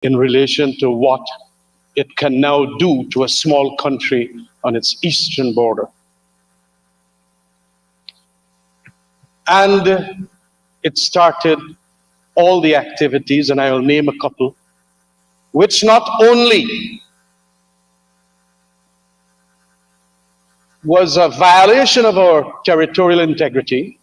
in relation to what it can now do to a small country on its eastern border. And it started all the activities, and I will name a couple, which not only was a violation of our territorial integrity,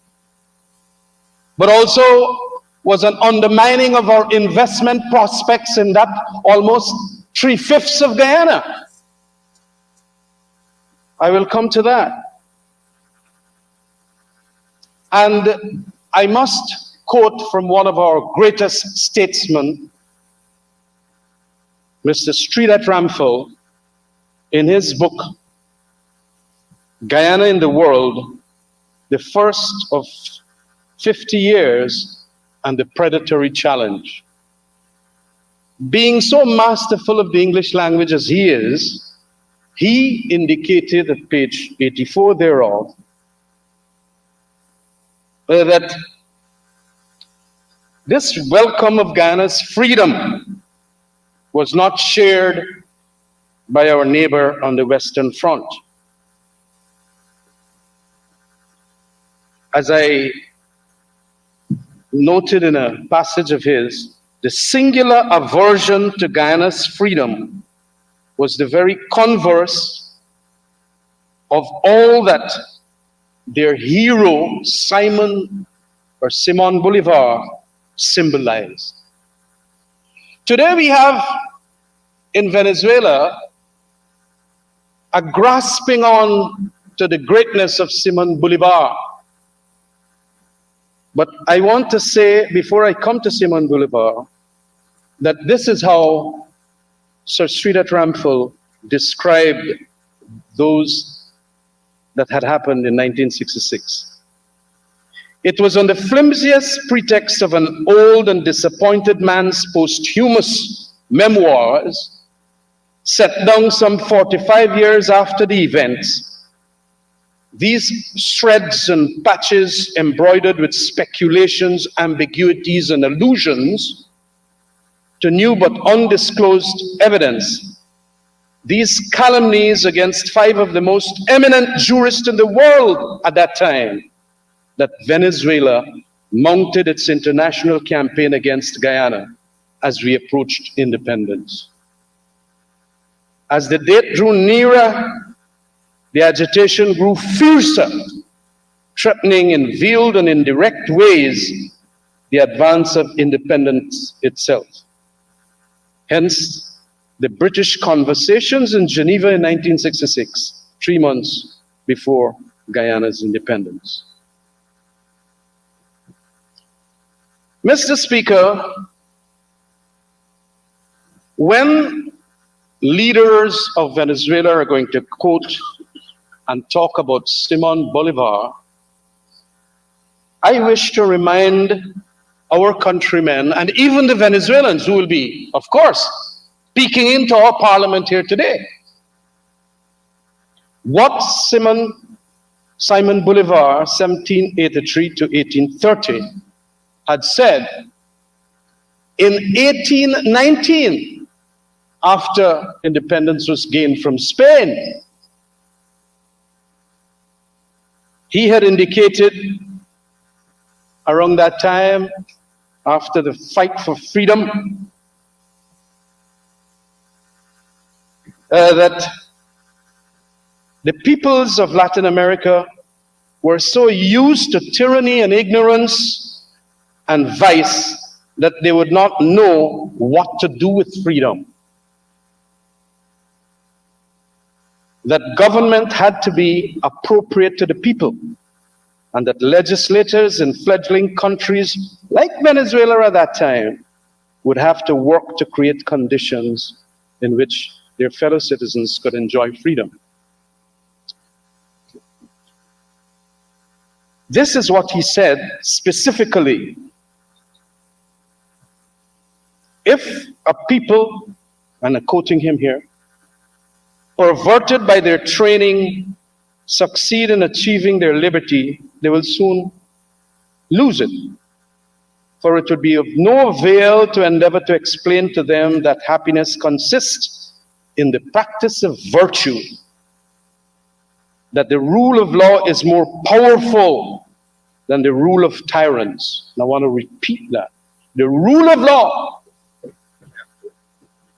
but also was an undermining of our investment prospects in that almost 3/5 of Guyana. I will come to that. And I must quote from one of our greatest statesmen, Mr. Sridhar Ramphal, in his book, Guyana in the World, the First of 50 Years and the Predatory Challenge. Being so masterful of the English language as he is, he indicated at page 84 thereof that this welcome of Guyana's freedom was not shared by our neighbor on the Western Front. As I noted in a passage of his, the singular aversion to Guyana's freedom was the very converse of all that their hero, Simon Bolivar, symbolized. Today we have in Venezuela a grasping on to the greatness of Simon Bolivar. But I want to say, before I come to Simon Bolivar, that this is how Sir Sridhar Ramphal described those that had happened in 1966. It was on the flimsiest pretext of an old and disappointed man's posthumous memoirs, set down some 45 years after the events. These shreds and patches embroidered with speculations, ambiguities, and allusions to new but undisclosed evidence. These calumnies against 5 of the most eminent jurists in the world at that time, that Venezuela mounted its international campaign against Guyana as we approached independence. As the date drew nearer, the agitation grew fiercer, threatening in veiled and indirect ways the advance of independence itself. Hence, the British conversations in Geneva in 1966, 3 months before Guyana's independence. Mr. Speaker, when leaders of Venezuela are going to quote and talk about Simon Bolivar, I wish to remind our countrymen and even the Venezuelans who will be, of course, peeking into our parliament here today, what Simon Bolivar, 1783 to 1830, had said in 1819, after independence was gained from Spain. He had indicated around that time, after the fight for freedom, that the peoples of Latin America were so used to tyranny and ignorance and vice that they would not know what to do with freedom. That government had to be appropriate to the people, and that legislators in fledgling countries like Venezuela at that time would have to work to create conditions in which their fellow citizens could enjoy freedom. This is what he said specifically. If a people, and I'm quoting him here, perverted by their training, succeed in achieving their liberty, they will soon lose it. For it would be of no avail to endeavor to explain to them that happiness consists in the practice of virtue, that the rule of law is more powerful than the rule of tyrants. And I want to repeat that. The rule of law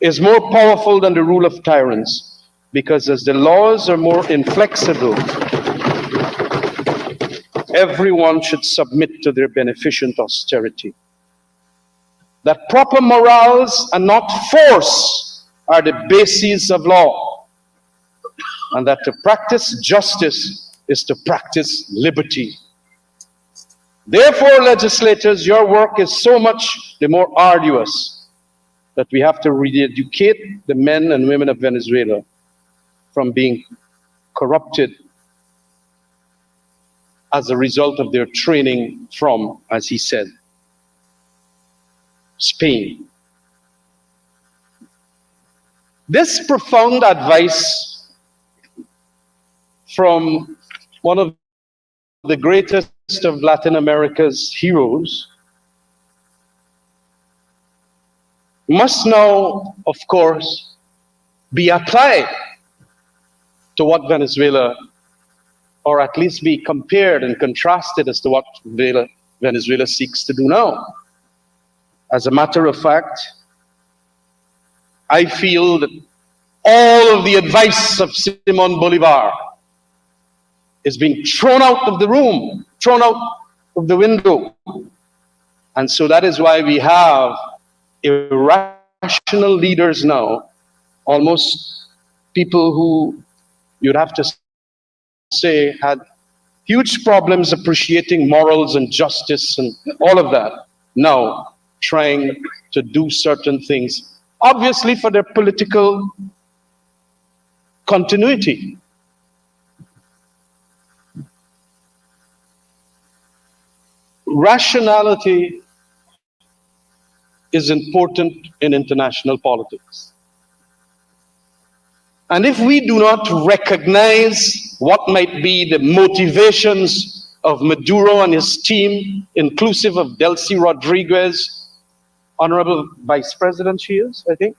is more powerful than the rule of tyrants, because as the laws are more inflexible, everyone should submit to their beneficent austerity. That proper morals and not force are the bases of law, and that to practice justice is to practice liberty. Therefore, legislators, your work is so much the more arduous that we have to re-educate the men and women of Venezuela from being corrupted as a result of their training from, as he said, Spain. This profound advice from one of the greatest of Latin America's heroes must now, of course, be applied to what Venezuela, or at least be compared and contrasted as to what Venezuela seeks to do now. As a matter of fact, I feel that all of the advice of Simon Bolivar is being thrown out of the room, thrown out of the window. And so that is why we have irrational leaders now, almost people who you'd have to say had huge problems appreciating morals and justice and all of that, now trying to do certain things, obviously for their political continuity. Rationality is important in international politics. And if we do not recognize what might be the motivations of Maduro and his team, inclusive of Delcy Rodriguez, Honorable Vice President she is, I think,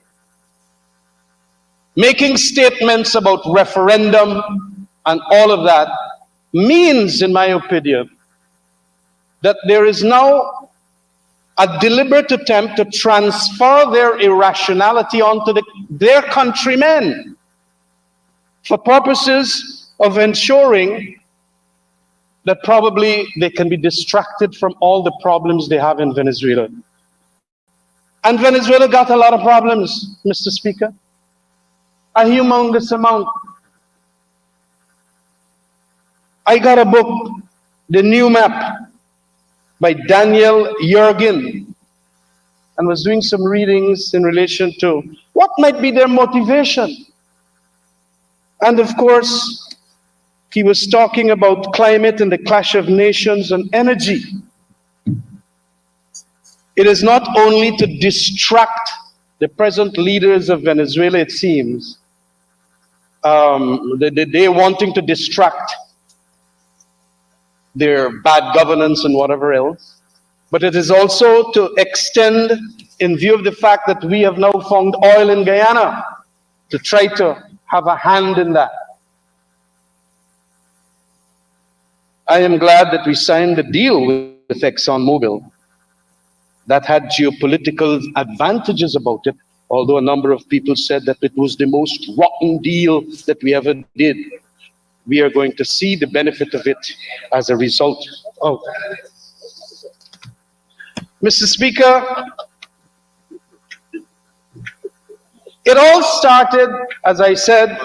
making statements about referendum and all of that means, in my opinion, that there is now a deliberate attempt to transfer their irrationality onto their countrymen for purposes of ensuring that probably they can be distracted from all the problems they have in Venezuela. And Venezuela got a lot of problems, Mr. Speaker. A humongous amount. I got a book, The New Map, by Daniel Yergin, and was doing some readings in relation to what might be their motivation. And of course, he was talking about climate and the clash of nations and energy. It is not only to distract the present leaders of Venezuela, it seems, they wanting to distract their bad governance and whatever else, but it is also to extend, in view of the fact that we have now found oil in Guyana, to try to have a hand in that. I am glad that we signed the deal with ExxonMobil that had geopolitical advantages about it, although a number of people said that it was the most rotten deal that we ever did. We are going to see the benefit of it as a result of it. Mr. Speaker, it all started, as I said,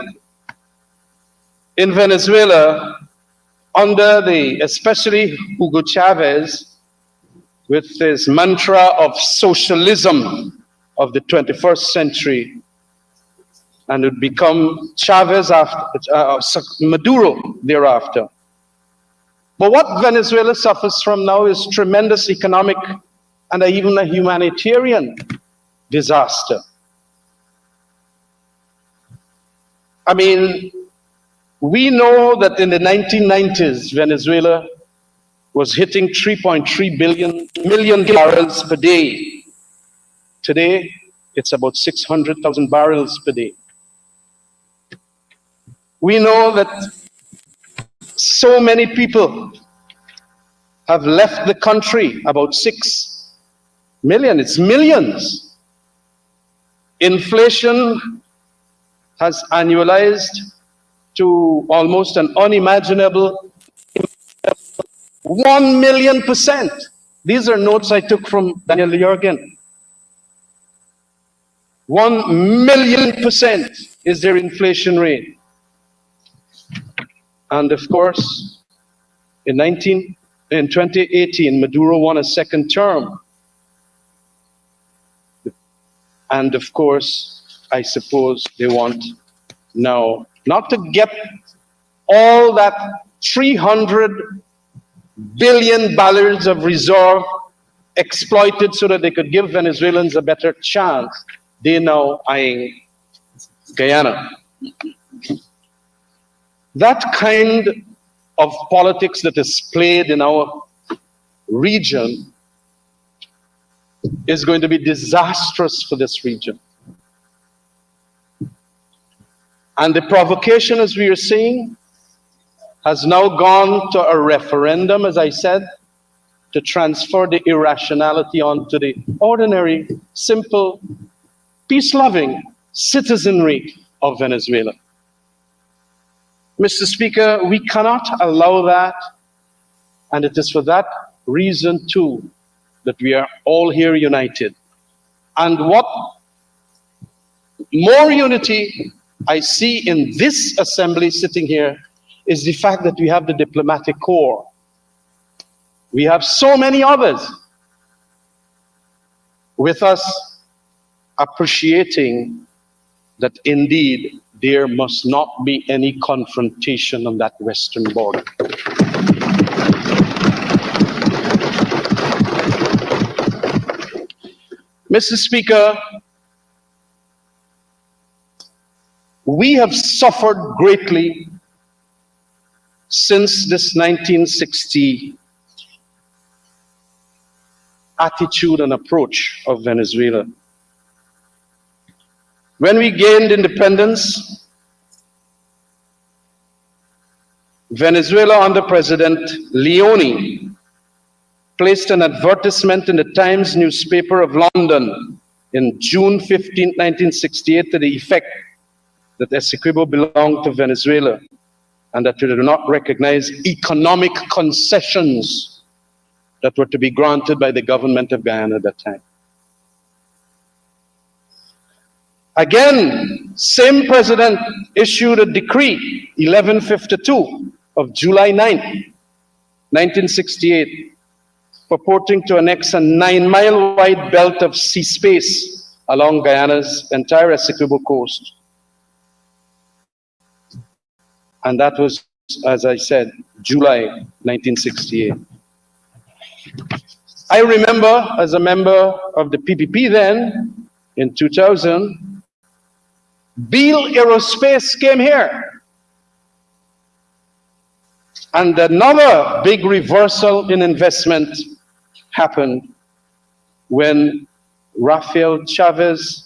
in Venezuela under especially Hugo Chavez, with his mantra of socialism of the 21st century, and it would become Chavez after Maduro thereafter. But what Venezuela suffers from now is tremendous economic and even a humanitarian disaster. I mean, we know that in the 1990s, Venezuela was hitting 3.3 million barrels per day. Today, it's about 600,000 barrels per day. We know that so many people have left the country, about 6 million, it's millions. Inflation has annualized to almost an unimaginable 1,000,000%. These are notes I took from Daniel Jorgen. 1,000,000% is their inflation rate. And of course, in 2018, Maduro won a second term. And of course, I suppose they want now not to get all that 300 billion barrels of reserve exploited so that they could give Venezuelans a better chance. They're now eyeing Guyana. That kind of politics that is played in our region is going to be disastrous for this region. And the provocation, as we are seeing, has now gone to a referendum, as I said, to transfer the irrationality onto the ordinary, simple, peace-loving citizenry of Venezuela. Mr. Speaker, we cannot allow that, and it is for that reason, too, that we are all here united. And what more unity I see in this assembly sitting here is the fact that we have the diplomatic corps. We have so many others with us appreciating that indeed there must not be any confrontation on that western border. Mr. Speaker, we have suffered greatly since this 1960 attitude and approach of Venezuela. When we gained independence, Venezuela under President Leone placed an advertisement in the Times newspaper of London in June 15, 1968 to the effect that Essequibo belonged to Venezuela and that we do not recognize economic concessions that were to be granted by the government of Guyana at that time. Again, same president issued a decree, 1152 of July 9, 1968, purporting to annex a 9-mile-wide belt of sea space along Guyana's entire Essequibo coast. And that was, as I said, July 1968. I remember, as a member of the PPP then, in 2000, Beale Aerospace came here. And another big reversal in investment happened when Rafael Chavez,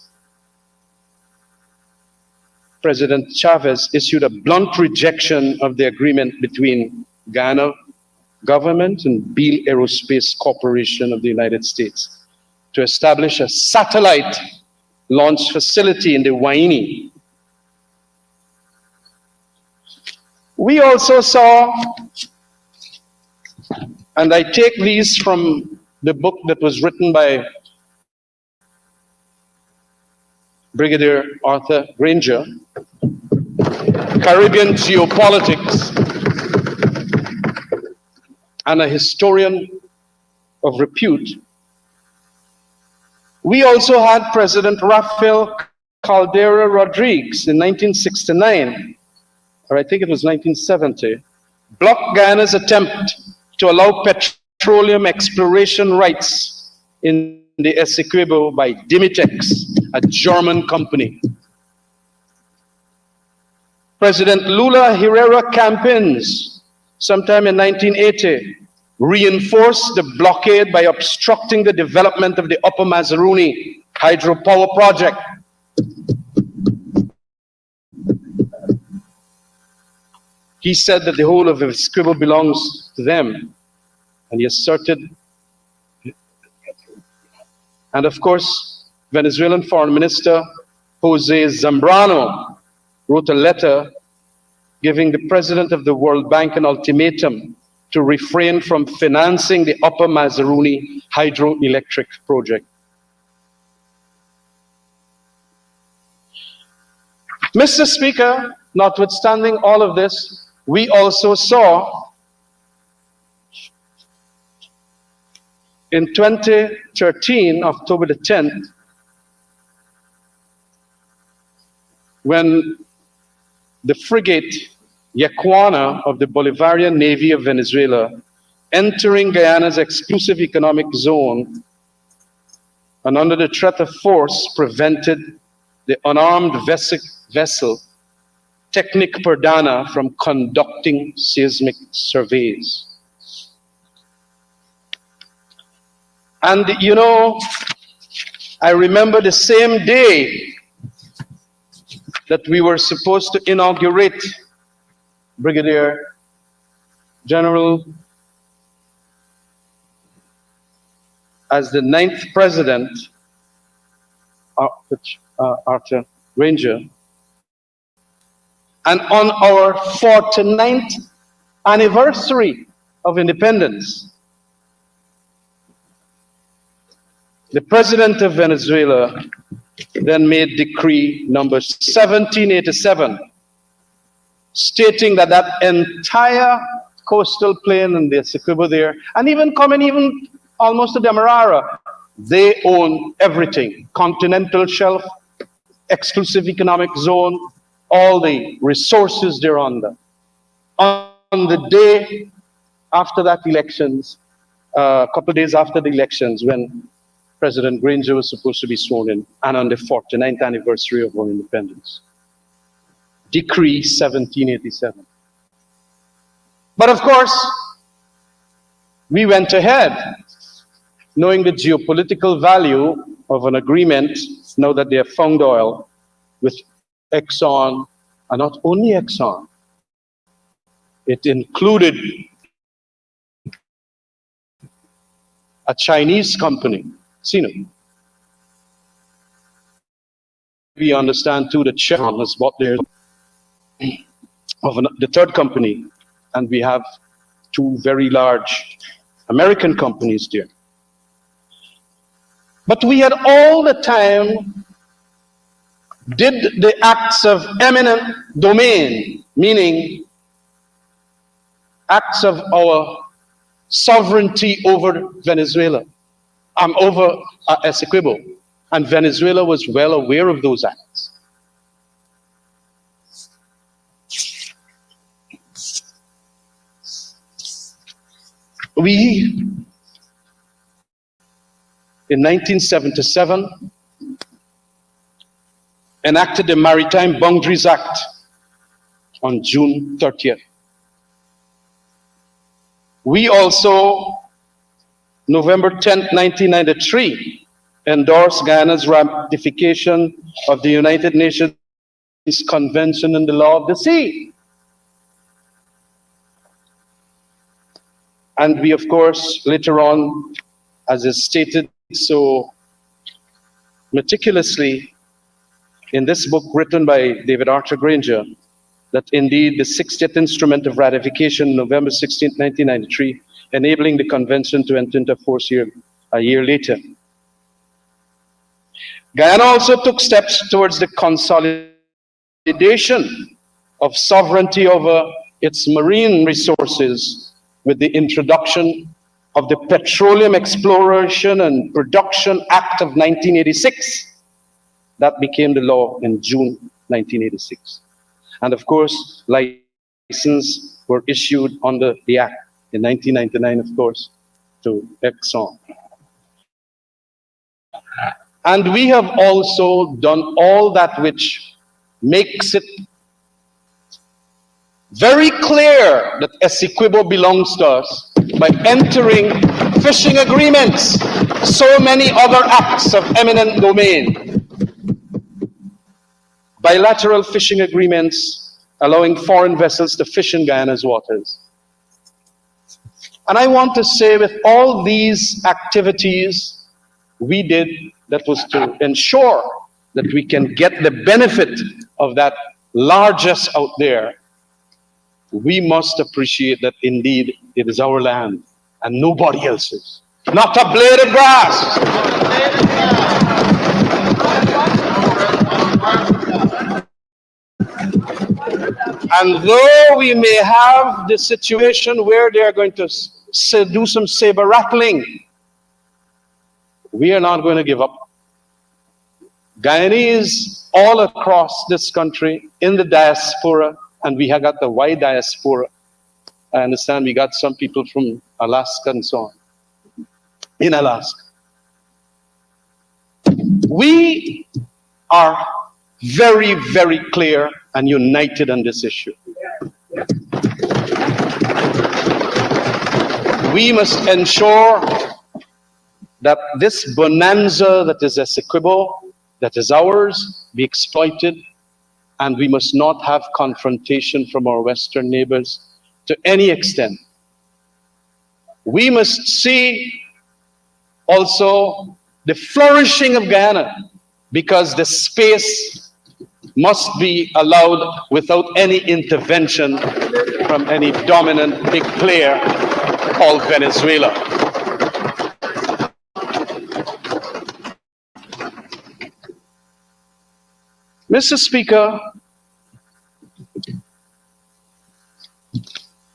President Chavez, issued a blunt rejection of the agreement between Guyana government and Beale Aerospace Corporation of the United States to establish a satellite launch facility in the Guyana. We also saw, and I take these from the book that was written by Brigadier Arthur Granger, Caribbean Geopolitics, and a historian of repute. We also had President Rafael Caldera Rodriguez in 1969, or I think it was 1970, blocked Guyana's attempt to allow petroleum exploration rights in the Essequibo by Dimitex, a German company. President Lula Herrera Campins, sometime in 1980, reinforced the blockade by obstructing the development of the Upper Mazaruni hydropower project. He said that the whole of Essequibo belongs to them, and he asserted. And of course, Venezuelan Foreign Minister Jose Zambrano wrote a letter giving the president of the World Bank an ultimatum to refrain from financing the Upper Mazaruni hydroelectric project. Mr. Speaker, notwithstanding all of this, we also saw in 2013, October the 10th, when the frigate Guyana of the Bolivarian Navy of Venezuela, entering Guyana's exclusive economic zone, and under the threat of force, prevented the unarmed vessel Technic Perdana from conducting seismic surveys. And you know, I remember the same day that we were supposed to inaugurate Brigadier General as the 9th president, Arthur Granger. And on our 49th anniversary of independence, the president of Venezuela then made decree number 1787, stating that that entire coastal plain and the Essequibo there, and even almost to Demerara, they own everything. Continental shelf, exclusive economic zone, all the resources they're under. On the day after that elections, a couple of days after the elections, when President Granger was supposed to be sworn in, and on the 49th anniversary of our independence. Decree 1787. But of course, we went ahead, knowing the geopolitical value of an agreement, now that they have found oil, with Exxon, and not only Exxon, it included a Chinese company, Sino. We understand too that Chevron has bought their of the third company, and we have two very large American companies there. But we had all the time did the acts of eminent domain, meaning acts of our sovereignty over Venezuela, over Essequibo, and Venezuela was well aware of those acts. We, in 1977, enacted the Maritime Boundaries Act on June 30th. We also, November 10th, 1993, endorsed Guyana's ratification of the United Nations Convention on the Law of the Sea. And we, of course, later on, as is stated so meticulously in this book written by David Arthur Granger, that indeed the 60th instrument of ratification, November 16, 1993, enabling the convention to enter into force a year later. Guyana also took steps towards the consolidation of sovereignty over its marine resources with the introduction of the Petroleum Exploration and Production Act of 1986. That became the law in June 1986. And of course, licenses were issued under the Act in 1999, of course, to Exxon. And we have also done all that which makes it very clear that Essequibo belongs to us, by entering fishing agreements, so many other acts of eminent domain, bilateral fishing agreements allowing foreign vessels to fish in Guyana's waters. And I want to say, with all these activities we did, that was to ensure that we can get the benefit of that largesse out there, we must appreciate that indeed it is our land and nobody else's. Not a blade of grass. And though we may have the situation where they are going to do some saber rattling, we are not going to give up. Guyanese all across this country, in the diaspora, and we have got the wide diaspora. I understand we got some people from Alaska and so on, in Alaska. We are very, very clear and united on this issue. We must ensure that this bonanza that is Essequibo, that is ours, be exploited, and we must not have confrontation from our Western neighbors to any extent. We must see also the flourishing of Guyana, because the space must be allowed without any intervention from any dominant big player called Venezuela. Mr. Speaker,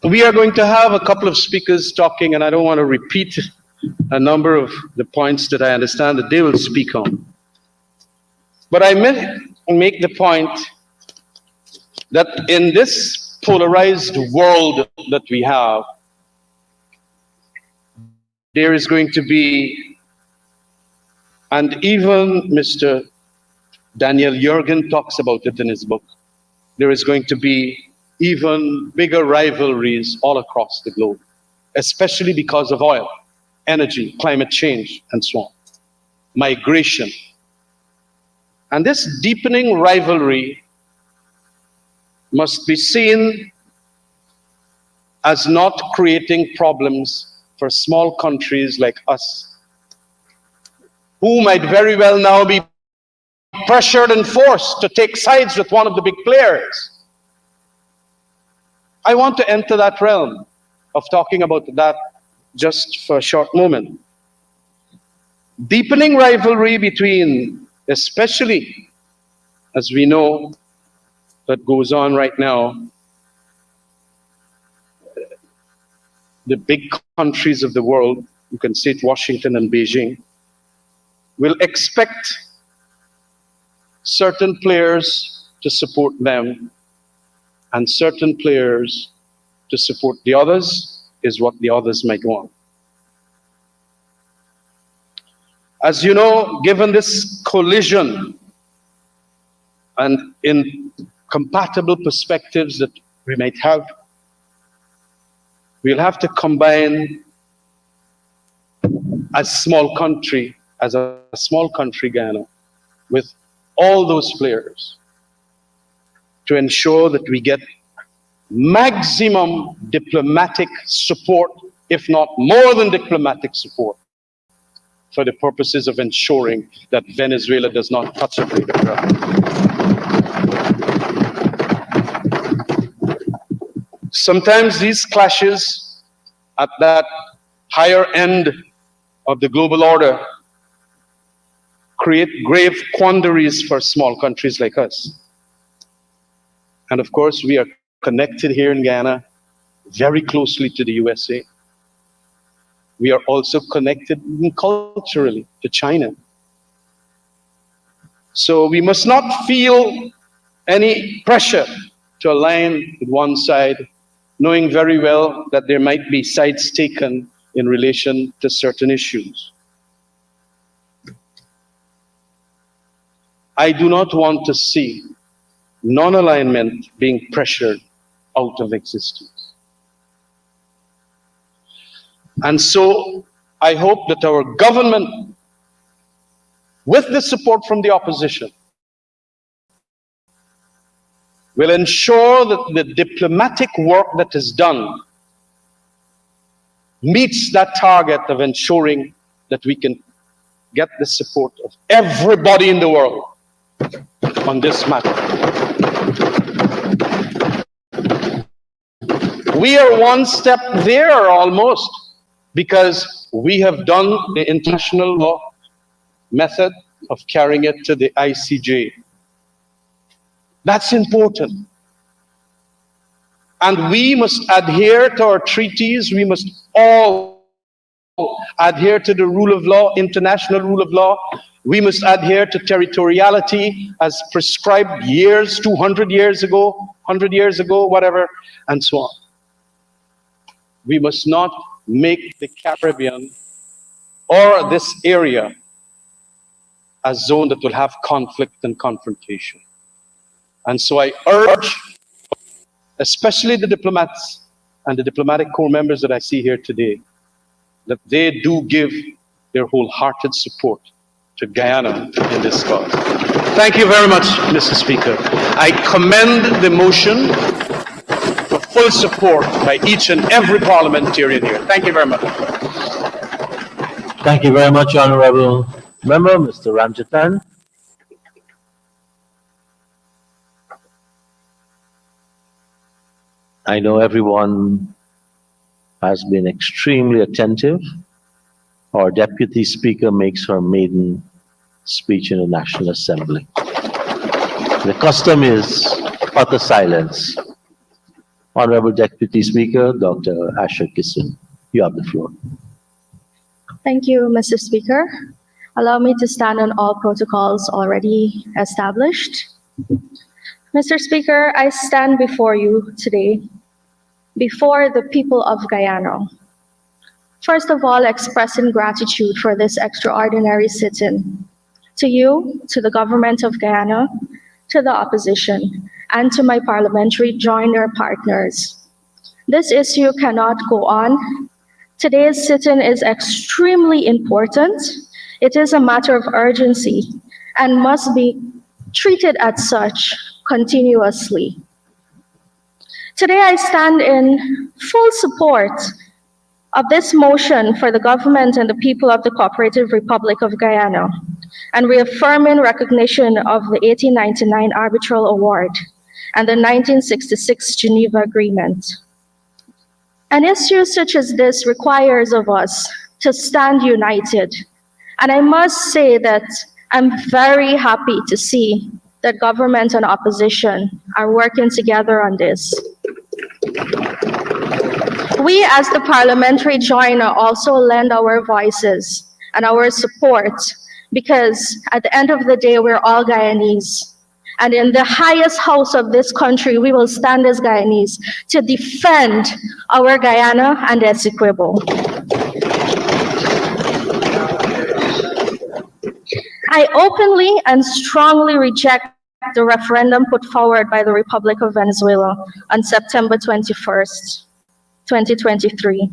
we are going to have a couple of speakers talking, and I don't want to repeat a number of the points that I understand that they will speak on. But I make the point that in this polarized world that we have, there is going to be, and even Mr. Daniel Jurgen talks about it in his book, there is going to be even bigger rivalries all across the globe, especially because of oil, energy, climate change, and so on, migration. And this deepening rivalry must be seen as not creating problems for small countries like us, who might very well now be pressured and forced to take sides with one of the big players. I want to enter that realm of talking about that just for a short moment. Deepening rivalry between, especially as we know that goes on right now, the big countries of the world, you can say it, Washington and Beijing, will expect certain players to support them and certain players to support the others, is what the others might want. As you know, given this collision and incompatible perspectives that we might have, we'll have to combine as a small country Guyana, with all those players to ensure that we get maximum diplomatic support, if not more than diplomatic support, for the purposes of ensuring that Venezuela does not touch a blade of grass. Sometimes these clashes at that higher end of the global order create grave quandaries for small countries like us. And of course, we are connected here in Guyana very closely to the USA. We are also connected culturally to China. So we must not feel any pressure to align with one side, knowing very well that there might be sides taken in relation to certain issues. I do not want to see non-alignment being pressured out of existence. And so I hope that our government, with the support from the opposition, will ensure that the diplomatic work that is done meets that target of ensuring that we can get the support of everybody in the world on this matter. We are one step there almost, because we have done the international law method of carrying it to the ICJ. That's important. And we must adhere to our treaties. We must all adhere to the rule of law, international rule of law. We must adhere to territoriality as prescribed years, 200 years ago, 100 years ago, whatever, and so on. We must not make the Caribbean or this area a zone that will have conflict and confrontation. And so I urge, especially the diplomats and the diplomatic corps members that I see here today, that they do give their wholehearted support to Guyana in this cause. Thank you very much, Mr. Speaker. I commend the motion for full support by each and every parliamentarian here. Thank you very much. Thank you very much, Honorable Member, Mr. Ramjatan. I know everyone has been extremely attentive. Our Deputy Speaker makes her maiden speech in the National Assembly. The custom is utter silence. Honorable Deputy Speaker, Dr. Asher Kisson, you have the floor. Thank you, Mr. Speaker. Allow me to stand on all protocols already established. Mr. Speaker, I stand before you today, before the people of Guyana. First of all, expressing gratitude for this extraordinary sit-in. To you, to the government of Guyana, to the opposition, and to my parliamentary joiner partners. This issue cannot go on. Today's sit-in is extremely important. It is a matter of urgency and must be treated as such continuously. Today I stand in full support of this motion for the government and the people of the Cooperative Republic of Guyana, and reaffirm in recognition of the 1899 Arbitral Award and the 1966 Geneva Agreement. An issue such as this requires of us to stand united, and I must say that I'm very happy to see that government and opposition are working together on this. We as the parliamentary joiner also lend our voices and our support, because at the end of the day, we're all Guyanese. And in the highest house of this country, we will stand as Guyanese to defend our Guyana and Essequibo. I openly and strongly reject the referendum put forward by the Republic of Venezuela on September 21st, 2023.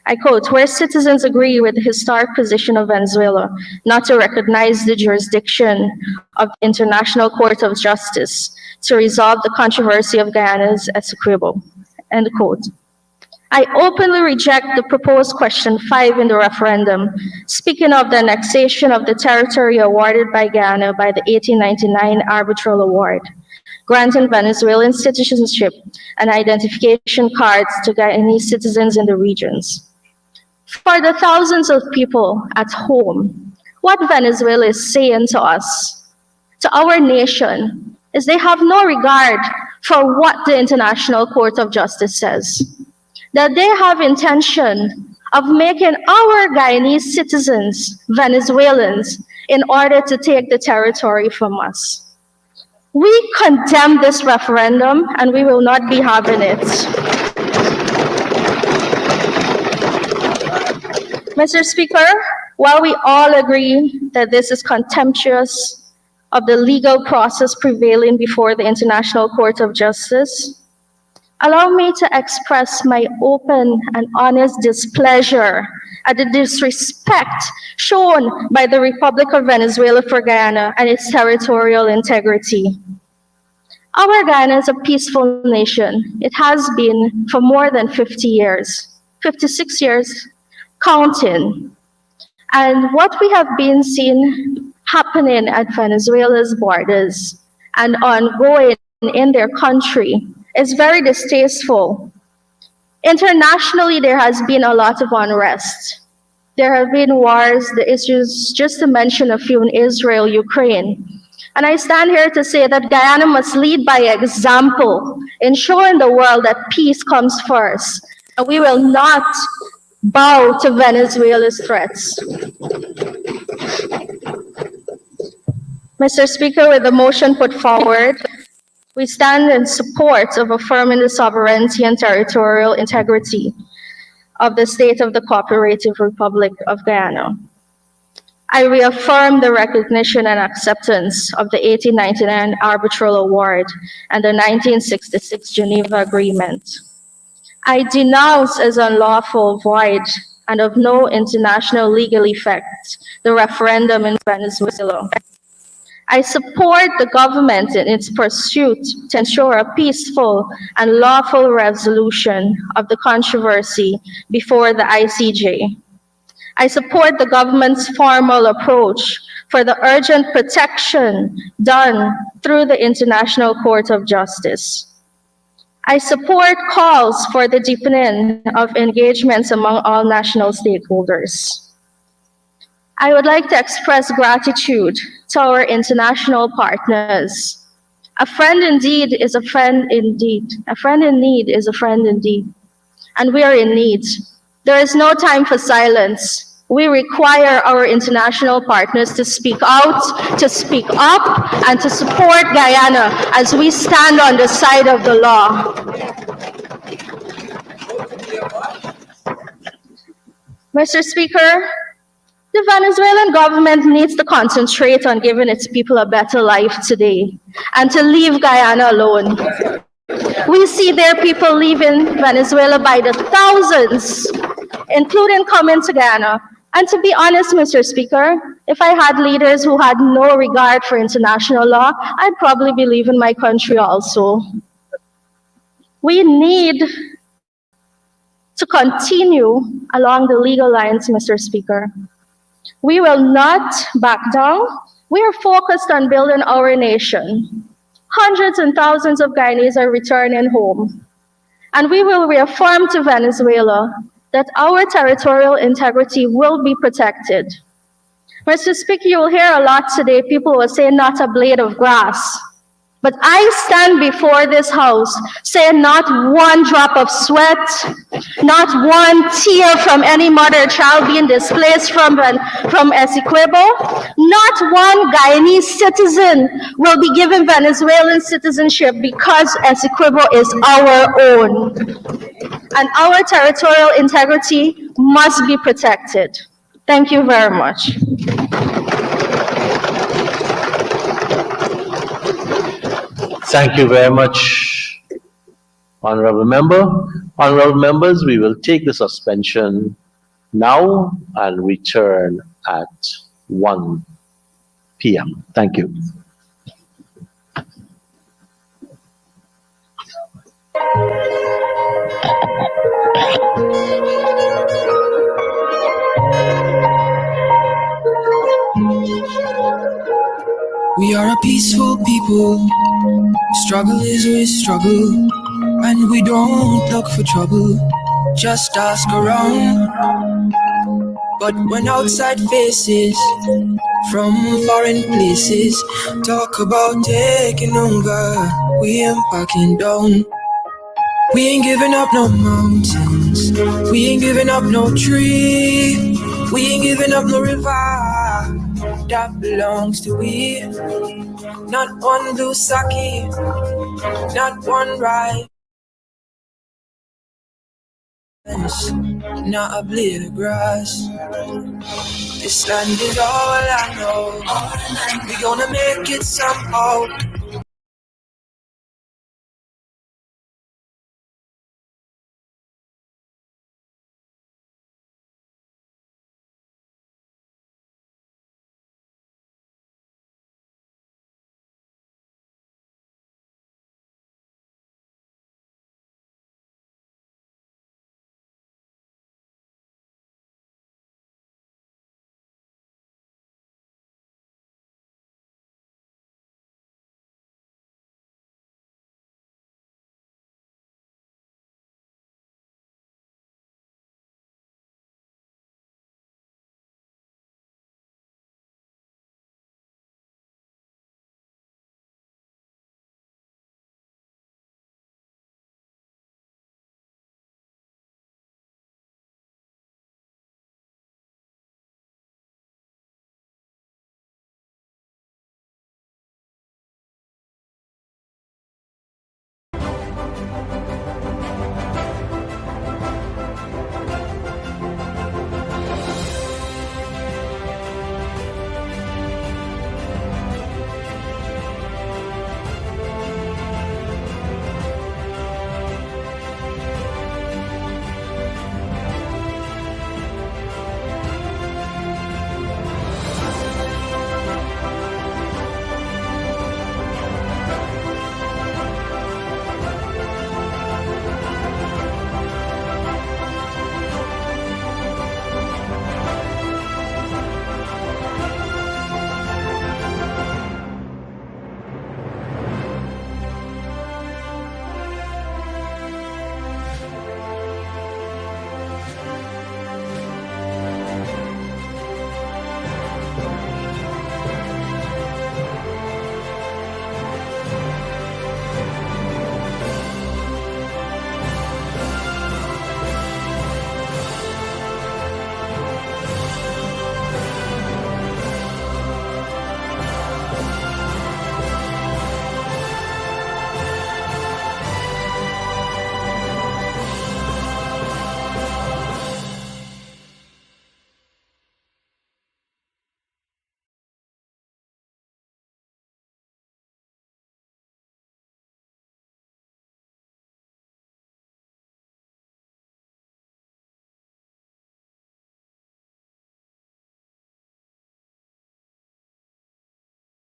I quote, "Where citizens agree with the historic position of Venezuela not to recognize the jurisdiction of the International Court of Justice to resolve the controversy of Guyana's Essequibo," end quote. I openly reject the proposed question 5 in the referendum, speaking of the annexation of the territory awarded by Guyana by the 1899 Arbitral Award, granting Venezuelan citizenship and identification cards to Guyanese citizens in the regions. For the thousands of people at home, what Venezuela is saying to us, to our nation, is they have no regard for what the International Court of Justice says. That they have intention of making our Guyanese citizens Venezuelans in order to take the territory from us. We condemn this referendum and we will not be having it. Mr. Speaker, while we all agree that this is contemptuous of the legal process prevailing before the International Court of Justice, Allow me to express my open and honest displeasure at the disrespect shown by the Republic of Venezuela for Guyana and its territorial integrity. Our Guyana is a peaceful nation. It has been for more than 50 years, 56 years, counting. And what we have been seeing happening at Venezuela's borders and ongoing in their country is very distasteful. Internationally, there has been a lot of unrest. There have been wars, the issues, just to mention a few, in Israel, Ukraine. And I stand here to say that Guyana must lead by example in showing the world that peace comes first. And we will not bow to Venezuela's threats. Mr. Speaker, with the motion put forward, we stand in support of affirming the sovereignty and territorial integrity of the state of the Cooperative Republic of Guyana. I reaffirm the recognition and acceptance of the 1899 Arbitral Award and the 1966 Geneva Agreement. I denounce as unlawful, void, and of no international legal effect the referendum in Venezuela. I support the government in its pursuit to ensure a peaceful and lawful resolution of the controversy before the ICJ. I support the government's formal approach for the urgent protection done through the International Court of Justice. I support calls for the deepening of engagements among all national stakeholders. I would like to express gratitude to our international partners. A friend indeed is a friend indeed. A friend in need is a friend indeed. And we are in need. There is no time for silence. We require our international partners to speak out, to speak up, and to support Guyana as we stand on the side of the law. Mr. Speaker, the Venezuelan government needs to concentrate on giving its people a better life today and to leave Guyana alone. We see their people leaving Venezuela by the thousands, including coming to Guyana. And to be honest, Mr. Speaker, if I had leaders who had no regard for international law, I'd probably be leaving my country also. We need to continue along the legal lines, Mr. Speaker. We will not back down. We are focused on building our nation. Hundreds and thousands of Guyanese are returning home. And we will reaffirm to Venezuela that our territorial integrity will be protected. Mr. Speaker, you will hear a lot today, people will say not a blade of grass. But I stand before this House saying not one drop of sweat, not one tear from any mother or child being displaced from Essequibo, not one Guyanese citizen will be given Venezuelan citizenship because Essequibo is our own. And our territorial integrity must be protected. Thank you very much. Thank you very much, Honorable Member. Honorable Members, we will take the suspension now and return at 1 p.m. Thank you. We are a peaceful people. Struggle is with struggle, and we don't look for trouble. Just ask around. But when outside faces from foreign places talk about taking over, we ain't backing down. We ain't giving up no mountains. We ain't giving up no tree. We ain't giving up no river that belongs to we. Not one blue sake, not one ride, not a blade of grass. This land is all I know. We gonna make it somehow.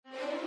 Thank